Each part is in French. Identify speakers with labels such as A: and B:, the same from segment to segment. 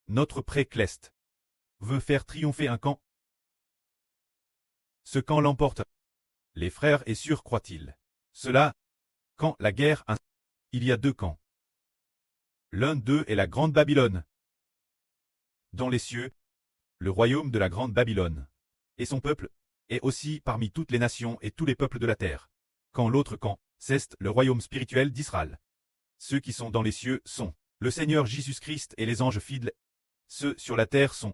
A: notre pré-Cleste veut faire triompher un camp. Ce camp l'emporte. Les frères Essur croient-ils cela? Quand la guerre, il y a deux camps. L'un d'eux est la Grande Babylone. Dans les cieux, le royaume de la Grande Babylone. Et son peuple est aussi parmi toutes les nations et tous les peuples de la terre. Quand l'autre camp, c'est le royaume spirituel d'Israël. Ceux qui sont dans les cieux sont le Seigneur Jésus-Christ et les anges fidèles. Ceux sur la terre sont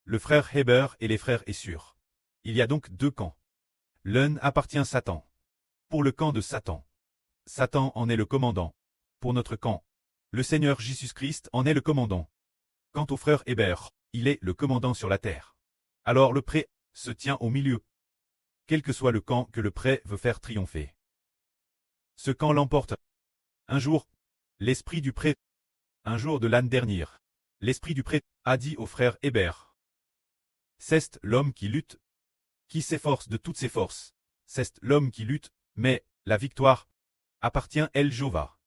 A: le frère Héber et les frères Essur. Il y a donc deux camps. L'un appartient à Satan. Pour le camp de Satan, Satan en est le commandant. Pour notre camp, le Seigneur Jésus-Christ en est le commandant. Quant au frère Héber, il est le commandant sur la terre. Alors le pré se tient au milieu. Quel que soit le camp que le pré veut faire triompher. Ce camp l'emporte. Un jour, l'esprit du pré, un jour de l'année dernière, l'esprit du pré a dit au frère Héber. C'est l'homme qui lutte, qui s'efforce de toutes ses forces. C'est l'homme qui lutte, mais la victoire appartient à El Jova.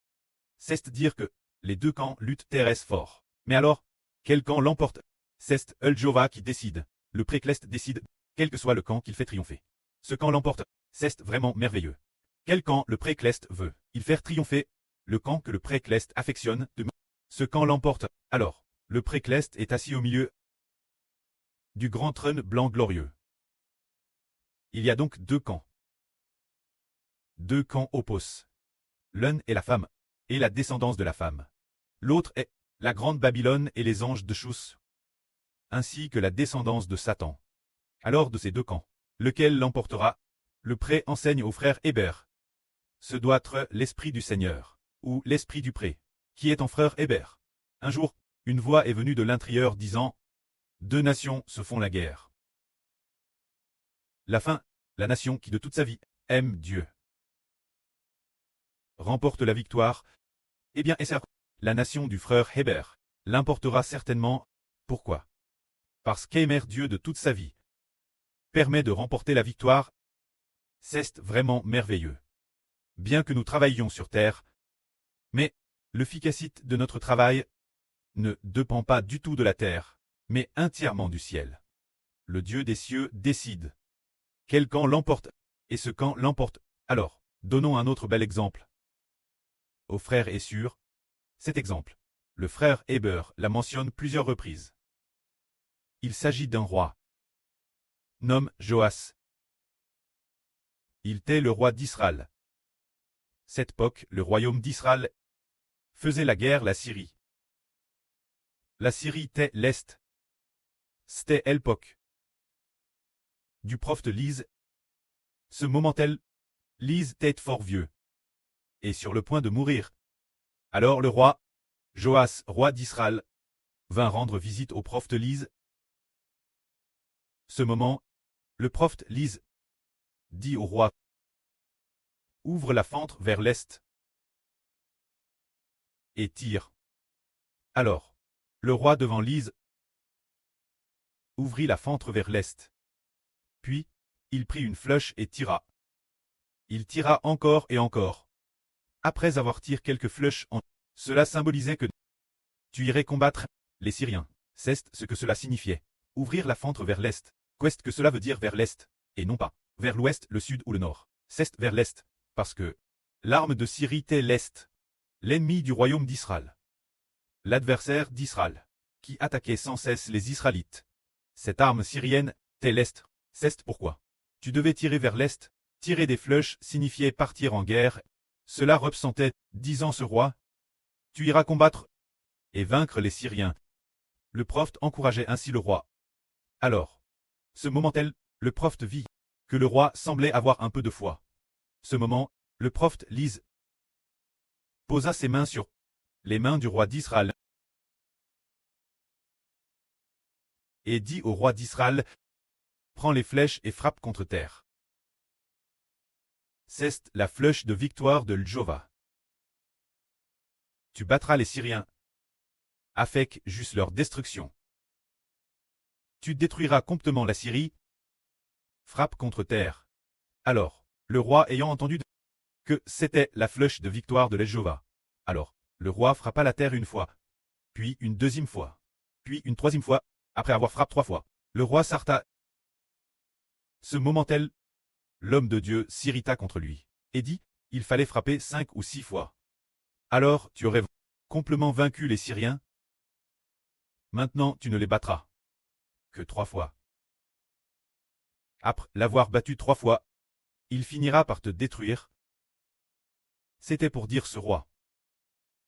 A: C'est dire que les deux camps luttent terrestre fort. Mais alors, quel camp l'emporte? C'est El Jova qui décide. Le pré-Cleste décide, quel que soit le camp qu'il fait triompher. Ce camp l'emporte. C'est vraiment merveilleux. Quel camp le pré-Cleste veut il faire triompher? Le camp que le pré-Cleste affectionne de. Ce camp l'emporte. Alors, le pré-Cleste est assis au milieu du grand trône blanc glorieux. Il y a donc deux camps. Deux camps opposés. L'un est la femme, et la descendance de la femme. L'autre est la grande Babylone et les anges de Chus, ainsi que la descendance de Satan. Alors de ces deux camps, lequel l'emportera? Le pré enseigne au frère Héber. Ce doit être l'esprit du Seigneur, ou l'esprit du pré, qui est en frère Héber. Un jour, une voix est venue de l'intérieur disant, deux nations se font la guerre. La fin, la nation qui de toute sa vie aime Dieu, remporte la victoire. Eh bien, Esser, la nation du frère Héber, l'emportera certainement. Pourquoi? Parce qu'aimer Dieu de toute sa vie permet de remporter la victoire. C'est vraiment merveilleux. Bien que nous travaillions sur terre, mais l'efficacité de notre travail ne dépend pas du tout de la terre, mais entièrement du ciel. Le Dieu des cieux décide. Quel camp l'emporte? Et ce camp l'emporte. Alors, donnons un autre bel exemple. Au frère Essur, cet exemple, le frère Héber la mentionne plusieurs reprises. Il s'agit d'un roi. Nomme Joas. Il était le roi d'Israël. Cette époque, le royaume d'Israël faisait la guerre la Syrie. La Syrie était l'Est. C'était l'époque du prophète Lise. Ce moment-là, Lise était fort vieux et sur le point de mourir. Alors le roi, Joas, roi d'Israël, vint rendre visite au prophète Lise. Ce moment, le prophète Lise dit au roi, ouvre la fenêtre vers l'est et tire. Alors, le roi devant Lise ouvrit la fenêtre vers l'est. Puis, il prit une flèche et tira. Il tira encore et encore. Après avoir tiré quelques flèches cela symbolisait que tu irais combattre les Syriens. C'est ce que cela signifiait. Ouvrir la fenêtre vers l'est. Qu'est-ce que cela veut dire vers l'est, et non pas vers l'ouest, le sud ou le nord? C'est vers l'est, parce que l'arme de Syrie était l'est, l'ennemi du royaume d'Israël, l'adversaire d'Israël, qui attaquait sans cesse les Israélites. Cette arme syrienne était l'est. C'est pourquoi tu devais tirer vers l'est. Tirer des flèches signifiait partir en guerre. Cela représentait, disant ce roi, tu iras combattre et vaincre les Syriens. Le prophète encourageait ainsi le roi. Alors, ce moment-là, le prophète vit que le roi semblait avoir un peu de foi. Ce moment, le prophète Lise posa ses mains sur les mains du roi d'Israël et dit au roi d'Israël, prends les flèches et frappe contre terre. C'est la flèche de victoire de Jova. Tu battras les Syriens avec juste leur destruction. Tu détruiras complètement la Syrie. Frappe contre terre. Alors, le roi ayant entendu que c'était la flèche de victoire de Jova. Alors, le roi frappa la terre une fois, puis une deuxième fois. Puis une troisième fois, après avoir frappé 3 fois, le roi s'arrêta. Ce moment tel, l'homme de Dieu s'irrita contre lui, et dit, il fallait frapper 5 ou 6 fois. Alors tu aurais complètement vaincu les Syriens. Maintenant tu ne les battras que 3 fois. Après l'avoir battu 3 fois, il finira par te détruire. C'était pour dire ce roi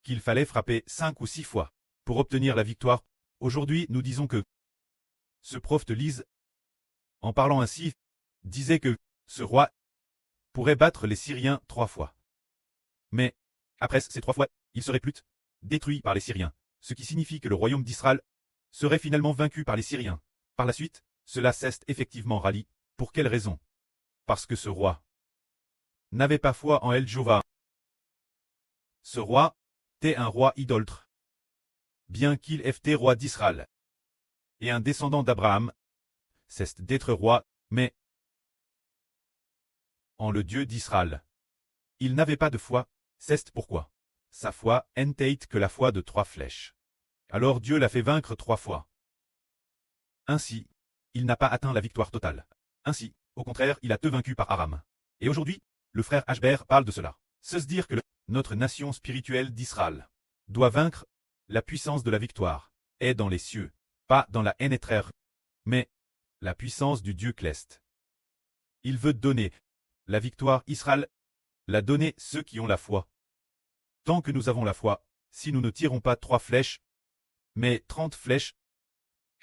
A: qu'il fallait frapper 5 ou 6 fois pour obtenir la victoire. Aujourd'hui, nous disons que ce prophète Lise, en parlant ainsi, disait que ce roi pourrait battre les Syriens 3 fois. Mais, après ces 3 fois, il serait plus détruit par les Syriens, ce qui signifie que le royaume d'Israël serait finalement vaincu par les Syriens. Par la suite, cela s'est effectivement rallié. Pour quelle raison? Parce que ce roi n'avait pas foi en El Jova. Ce roi était un roi idolâtre. Bien qu'il ait été roi d'Israël et un descendant d'Abraham, c'est d'être roi, mais en le Dieu d'Israël. Il n'avait pas de foi, c'est pourquoi sa foi n'était que la foi de 3 flèches. Alors Dieu l'a fait vaincre 3 fois. Ainsi, il n'a pas atteint la victoire totale. Ainsi, au contraire, il a été vaincu par Aram. Et aujourd'hui, le frère Ashbert parle de cela. C'est se dire que notre nation spirituelle d'Israël doit vaincre. La puissance de la victoire est dans les cieux, pas dans la NTR, mais la puissance du Dieu céleste. Il veut donner la victoire Israël, la donner ceux qui ont la foi. Tant que nous avons la foi, si nous ne tirons pas 3 flèches, mais 30 flèches,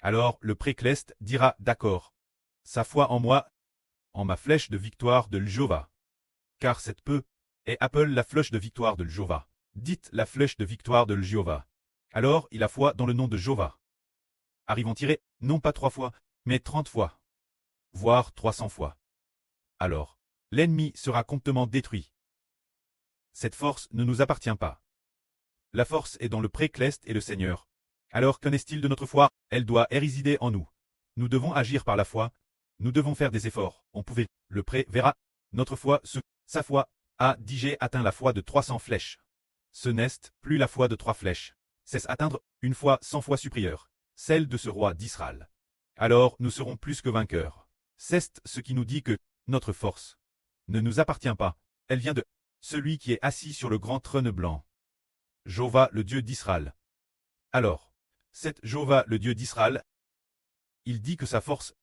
A: alors le précleste dira d'accord. Sa foi en moi, en ma flèche de victoire de l'Jova. Car cette peu est appelle la flèche de victoire de l'Jova. Dites la flèche de victoire de l'Jova. Alors il a foi dans le nom de Jova. Arrivons tirer, non pas 3 fois, mais 30 fois. Voire 300 fois. Alors, l'ennemi sera complètement détruit. Cette force ne nous appartient pas. La force est dans le précleste et le Seigneur. Alors qu'en est-il de notre foi? Elle doit résider en nous. Nous devons agir par la foi. Nous devons faire des efforts. On pouvait. Le pré verra. Notre foi, sa foi, a digé atteint la foi de 300 flèches. Ce n'est plus la foi de 3 flèches. C'est atteindre une foi 100 fois supérieure, celle de ce roi d'Israël. Alors nous serons plus que vainqueurs. C'est ce qui nous dit que notre force ne nous appartient pas. Elle vient de celui qui est assis sur le grand trône blanc. Jova, le Dieu d'Israël. Alors, cette Jova, le Dieu d'Israël, il dit que sa force,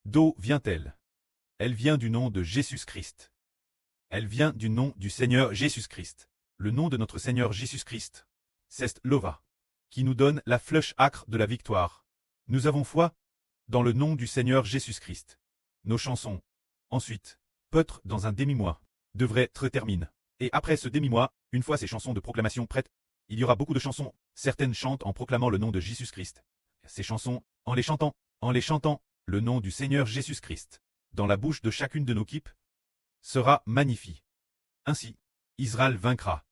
A: d'où vient-elle? Elle vient du nom de Jésus-Christ. Elle vient du nom du Seigneur Jésus-Christ. Le nom de notre Seigneur Jésus-Christ, c'est Lova, qui nous donne la flèche acre de la victoire. Nous avons foi dans le nom du Seigneur Jésus-Christ. Nos chansons, ensuite, peut-être dans un demi-mois, devraient être terminées. Et après ce demi-mois, une fois ces chansons de proclamation prêtes, il y aura beaucoup de chansons. Certaines chantent en proclamant le nom de Jésus-Christ. Ces chansons, en les chantant, le nom du Seigneur Jésus-Christ, dans la bouche de chacune de nos équipes, sera magnifique. Ainsi, Israël vaincra.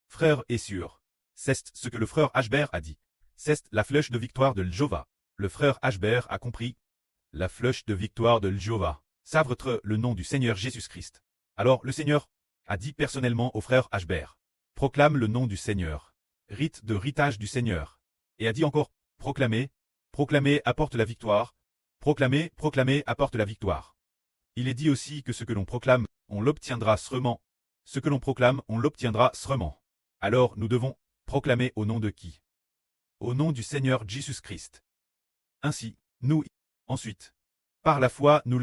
A: Frère est sûr. C'est ce que le frère Ashbert a dit. C'est la flèche de victoire de l'Jova. Le frère Ashbert a compris. La flèche de victoire de l'Jova. Savre le nom du Seigneur Jésus-Christ. Alors le Seigneur a dit personnellement au frère Ashbert. Proclame le nom du Seigneur. Rite de ritage du Seigneur. Et a dit encore, proclamez, proclamez apporte la victoire. Proclamez, proclamez apporte la victoire. Il est dit aussi que ce que l'on proclame, on l'obtiendra sûrement. Ce que l'on proclame, on l'obtiendra sûrement. Alors nous devons proclamer au nom de qui? Au nom du Seigneur Jésus-Christ. Ainsi, nous, ensuite, par la foi, nous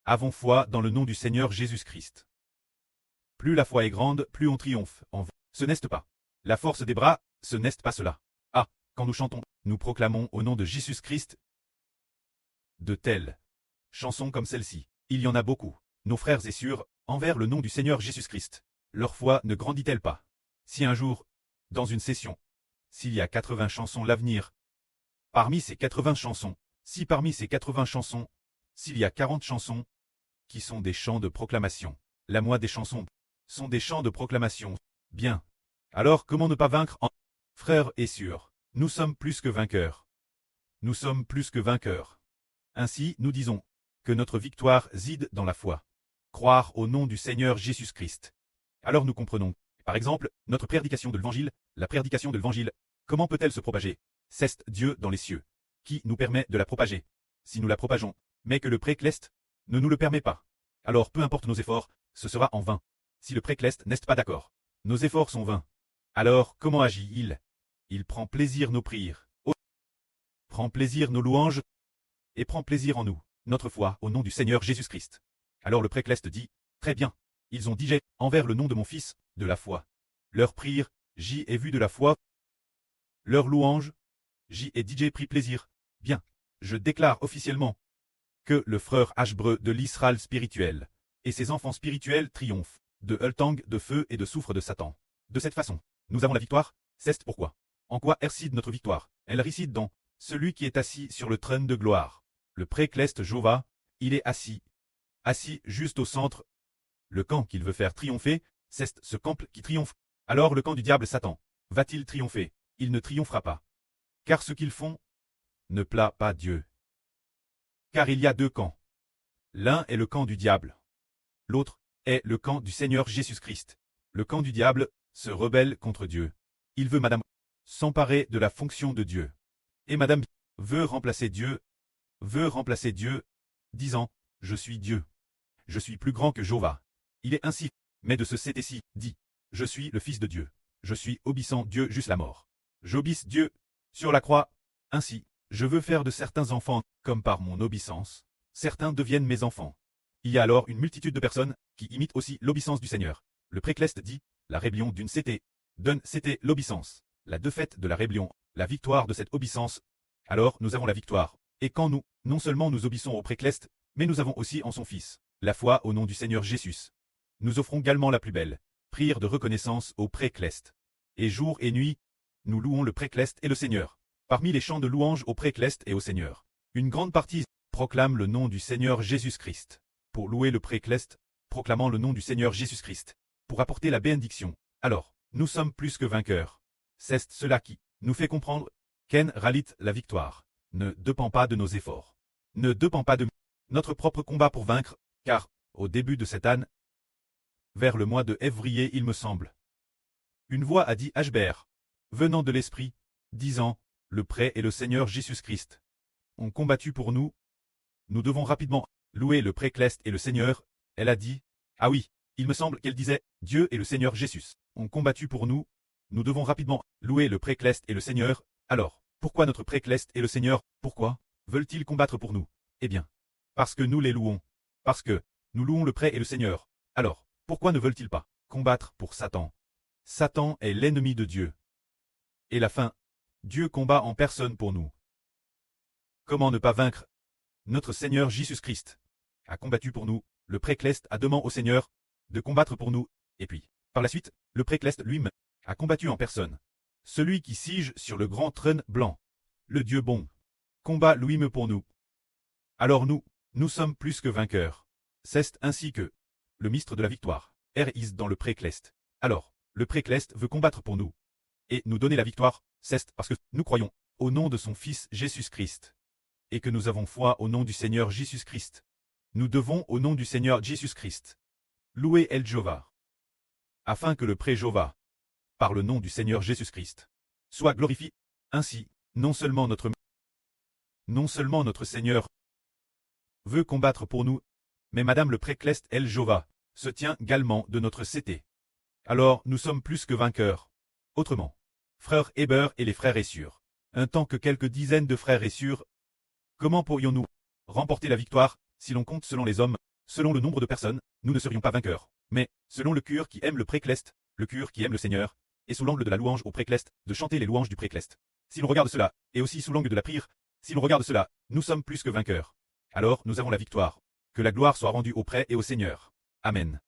A: avons foi dans le nom du Seigneur Jésus-Christ. Plus la foi est grande, plus on triomphe. Ce n'est pas la force des bras, ce n'est pas cela. Ah, quand nous chantons, nous proclamons au nom de Jésus-Christ. De telles chansons comme celle-ci, il y en a beaucoup. Nos frères et sœurs, envers le nom du Seigneur Jésus-Christ, leur foi ne grandit-elle pas? Si un jour, dans une session, s'il y a 80 chansons l'avenir, parmi ces 80 chansons, si parmi ces 80 chansons, s'il y a 40 chansons, qui sont des chants de proclamation, la moitié des chansons sont des chants de proclamation, bien. Alors comment ne pas vaincre en frères et sœurs? Nous sommes plus que vainqueurs. Nous sommes plus que vainqueurs. Ainsi, nous disons que notre victoire réside dans la foi. Croire au nom du Seigneur Jésus-Christ. Alors nous comprenons, par exemple, notre prédication de l'Évangile, la prédication de l'Évangile, comment peut-elle se propager? C'est Dieu dans les cieux, qui nous permet de la propager. Si nous la propageons, mais que le précleste ne nous le permet pas, alors peu importe nos efforts, ce sera en vain. Si le précleste n'est pas d'accord, nos efforts sont vains. Alors comment agit-il? Il prend plaisir nos prières, prend plaisir nos louanges, et prend plaisir en nous, notre foi, au nom du Seigneur Jésus-Christ. Alors le précleste dit, très bien, ils ont digé, envers le nom de mon Fils, de la foi. Leur prière, j'y ai vu de la foi. Leur louange, j'y ai DJ pris plaisir. Bien, je déclare officiellement que le frère Ashbreu de l'Israël spirituel et ses enfants spirituels triomphent de Hultang, de feu et de soufre de Satan. De cette façon, nous avons la victoire, c'est pourquoi. En quoi réside notre victoire? Elle réside dans celui qui est assis sur le trône de gloire. Le précleste Jova, il est assis juste au centre. Le camp qu'il veut faire triompher, c'est ce camp qui triomphe. Alors le camp du diable Satan, va-t-il triompher? Il ne triomphera pas. Car ce qu'ils font ne plaît pas Dieu. Car il y a deux camps. L'un est le camp du diable. L'autre est le camp du Seigneur Jésus-Christ. Le camp du diable se rebelle contre Dieu. Il veut Madame s'emparer de la fonction de Dieu. Et Madame veut remplacer Dieu, disant, je suis Dieu. Je suis plus grand que Jova. Il est ainsi, mais de ce ci dit, je suis le Fils de Dieu. Je suis obéissant Dieu jusqu'à la mort. J'obéis Dieu sur la croix. Ainsi, je veux faire de certains enfants, comme par mon obéissance, certains deviennent mes enfants. Il y a alors une multitude de personnes qui imitent aussi l'obéissance du Seigneur. Le précleste dit, la rébellion d'une CT donne CT l'obéissance. La défaite de la rébellion, la victoire de cette obéissance. Alors nous avons la victoire. Et quand nous, non seulement nous obéissons au précleste, mais nous avons aussi en son Fils, la foi au nom du Seigneur Jésus. Nous offrons également la plus belle prière de reconnaissance au précleste. Et jour et nuit, nous louons le précleste et le Seigneur. Parmi les chants de louange au précleste et au Seigneur, une grande partie proclame le nom du Seigneur Jésus-Christ. Pour louer le précleste, proclamant le nom du Seigneur Jésus-Christ, pour apporter la bénédiction. Alors, nous sommes plus que vainqueurs. C'est cela qui nous fait comprendre qu'en réalité la victoire ne dépend pas de nos efforts, ne dépend pas de notre propre combat pour vaincre, car, au début de cette année, vers le mois de février il me semble, une voix a dit Ashbert, venant de l'Esprit, disant, le prêt et le Seigneur Jésus-Christ ont combattu pour nous. Nous devons rapidement louer le précleste et le Seigneur. Elle a dit, ah oui, il me semble qu'elle disait, Dieu et le Seigneur Jésus ont combattu pour nous. Nous devons rapidement louer le précleste et le Seigneur. Alors, pourquoi notre précleste et le Seigneur, pourquoi veulent-ils combattre pour nous? Eh bien, parce que nous les louons. Parce que nous louons le prêt et le Seigneur. Alors, pourquoi ne veulent-ils pas combattre pour Satan? Satan est l'ennemi de Dieu. Et la fin, Dieu combat en personne pour nous. Comment ne pas vaincre? Notre Seigneur Jésus-Christ a combattu pour nous. Le précleste a demandé au Seigneur de combattre pour nous. Et puis, par la suite, le précleste lui-même a combattu en personne. Celui qui siège sur le grand trône blanc, le Dieu bon, combat lui-même pour nous. Alors nous sommes plus que vainqueurs. C'est ainsi que le ministre de la victoire est dans le précleste. Alors, le précleste veut combattre pour nous et nous donner la victoire, c'est parce que nous croyons au nom de son Fils Jésus-Christ et que nous avons foi au nom du Seigneur Jésus-Christ. Nous devons au nom du Seigneur Jésus-Christ louer El Jova, afin que le pré-Jova, par le nom du Seigneur Jésus-Christ, soit glorifié. Ainsi, non seulement notre Seigneur veut combattre pour nous, mais Madame le précleste El Jova se tient également de notre CT. Alors nous sommes plus que vainqueurs. Autrement, frère Heber et les frères Essur, un temps que quelques dizaines de frères Essur, comment pourrions-nous remporter la victoire si l'on compte selon les hommes, selon le nombre de personnes, nous ne serions pas vainqueurs. Mais, selon le cœur qui aime le précleste, le cœur qui aime le Seigneur, et sous l'angle de la louange au précleste, de chanter les louanges du précleste. Si l'on regarde cela, et aussi sous l'angle de la prière, si l'on regarde cela, nous sommes plus que vainqueurs. Alors nous avons la victoire. Que la gloire soit rendue au prêt et au Seigneur. Amen.